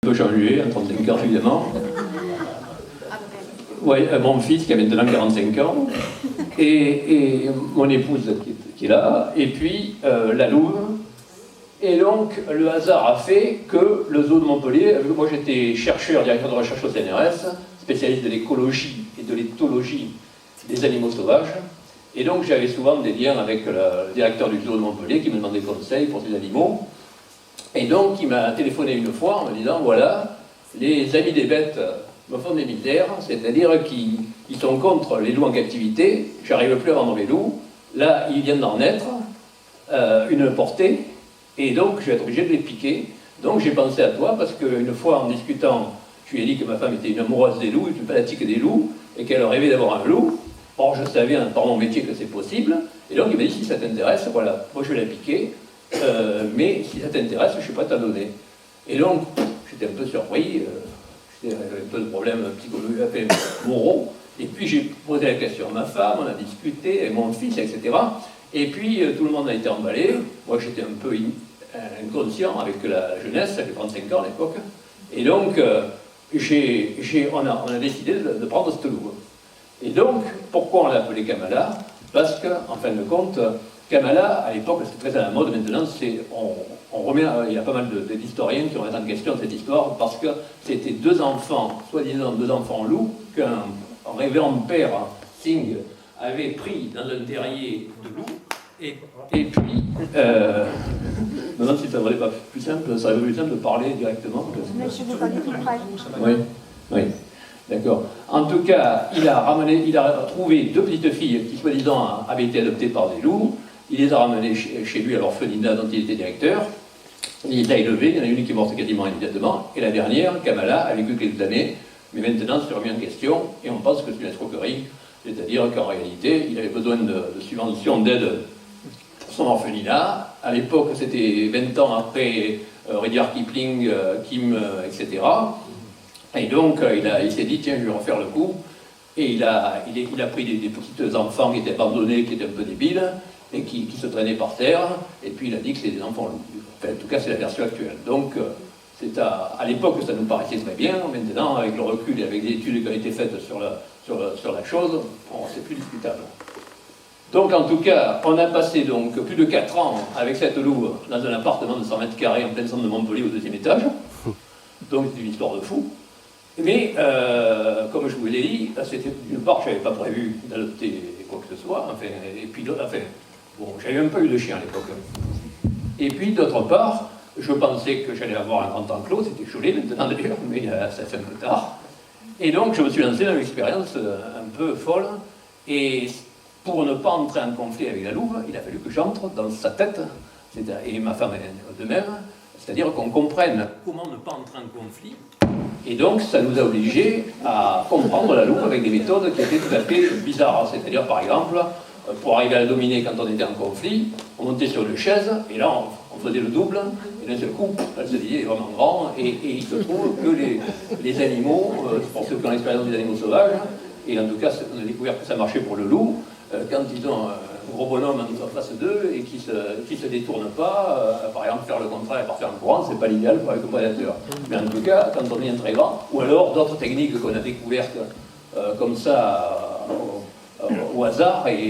peu changé, à 35 ans évidemment. Ouais, mon fils qui a maintenant 45 ans, et mon épouse qui est là, et puis la Louve. Et donc, le hasard a fait que le zoo de Montpellier, moi j'étais chercheur, directeur de recherche au CNRS, spécialiste de l'écologie et de l'éthologie des animaux sauvages, et donc j'avais souvent des liens avec le directeur du zoo de Montpellier qui me demandait conseil pour ces animaux. Et donc, il m'a téléphoné une fois en me disant, voilà, les amis des bêtes me font des misères, c'est-à-dire qu'ils sont contre les loups en captivité, j'arrive plus à vendre les loups, là, ils viennent d'en naître, une portée, et donc je vais être obligé de les piquer. Donc j'ai pensé à toi, parce qu'une fois en discutant, je lui ai dit que ma femme était une amoureuse des loups, une fanatique des loups, et qu'elle rêvait d'avoir un loup. Or, je savais par mon métier que c'est possible, et donc il m'a dit, si ça t'intéresse, voilà, moi je vais la piquer, mais si ça t'intéresse, je suis prêt à t'en donner. Et donc, j'étais un peu surpris, j'avais un peu de problèmes psychologiques, moraux, et puis j'ai posé la question à ma femme, on a discuté, et mon fils, etc. Et puis tout le monde a été emballé, moi j'étais un peu inconscient avec la jeunesse, j'avais 35 ans à l'époque, et donc on a décidé de prendre cette louve. Et donc, pourquoi on l'a appelé Kamala? Parce qu'en fin de compte, Kamala, à l'époque, c'était très à la mode, maintenant, on remet, il y a pas mal d'historiens qui remettent en question cette histoire, parce que c'était deux enfants, soi-disant deux enfants loups, qu'un révérend père, Singh, avait pris dans un terrier de loup, et puis, maintenant, si ça ne serait pas plus simple, ça serait plus simple de parler directement. Mais je vous parler tout près. Oui, oui. D'accord. En tout cas, il a trouvé deux petites filles qui, soi-disant, avaient été adoptées par des loups. Il les a ramenées chez lui à l'orphelinat dont il était directeur. Il les a élevées. Il y en a une qui est morte quasiment immédiatement. Et la dernière, Kamala, a vécu quelques années. Mais maintenant, c'est remis en question. Et on pense que c'est une escroquerie. C'est-à-dire qu'en réalité, il avait besoin de subventions, d'aide pour son orphelinat. À l'époque, c'était 20 ans après Rudyard Kipling, Kim, etc. Et donc, il s'est dit, tiens, je vais refaire le coup. Et il a pris des petits enfants qui étaient abandonnés, qui étaient un peu débiles, et qui se traînaient par terre. Et puis, il a dit que c'était des enfants loups. Enfin, en tout cas, c'est la version actuelle. Donc, à l'époque, ça nous paraissait très bien. Maintenant, avec le recul et avec les études qui ont été faites sur la chose, c'est plus discutable. Donc, en tout cas, on a passé donc plus de 4 ans avec cette louve dans un appartement de 100 mètres carrés en plein centre de Montpellier au 2e étage. Donc, c'est une histoire de fou. Mais, comme je vous l'ai dit, c'était d'une part, je n'avais pas prévu d'adopter quoi que ce soit, enfin, et puis bon, j'avais même pas eu de chien à l'époque. Et puis, d'autre part, je pensais que j'allais avoir un grand enclos, c'était Cholet maintenant d'ailleurs, mais ça fait un peu tard. Et donc, je me suis lancé dans une expérience un peu folle, et pour ne pas entrer en conflit avec la louve, il a fallu que j'entre dans sa tête, et ma femme de même, c'est-à-dire qu'on comprenne comment ne pas entrer en conflit. Et donc, ça nous a obligés à comprendre la louve avec des méthodes qui étaient tout à fait bizarres. C'est-à-dire, par exemple, pour arriver à la dominer quand on était en conflit, on montait sur une chaise, et là, on faisait le double, et d'un seul coup, elle se disait, est vraiment grand, et il se trouve que les animaux, pour ceux qui ont l'expérience des animaux sauvages, et en tout cas, on a découvert que ça marchait pour le loup, quand ils ont un gros bonhomme en face d'eux et qui se détourne pas, par exemple faire le contraire et partir en courant, c'est pas l'idéal pour avec le prédateur. Mais en tout cas, quand on est très grand, ou alors d'autres techniques qu'on a découvertes comme ça au hasard, et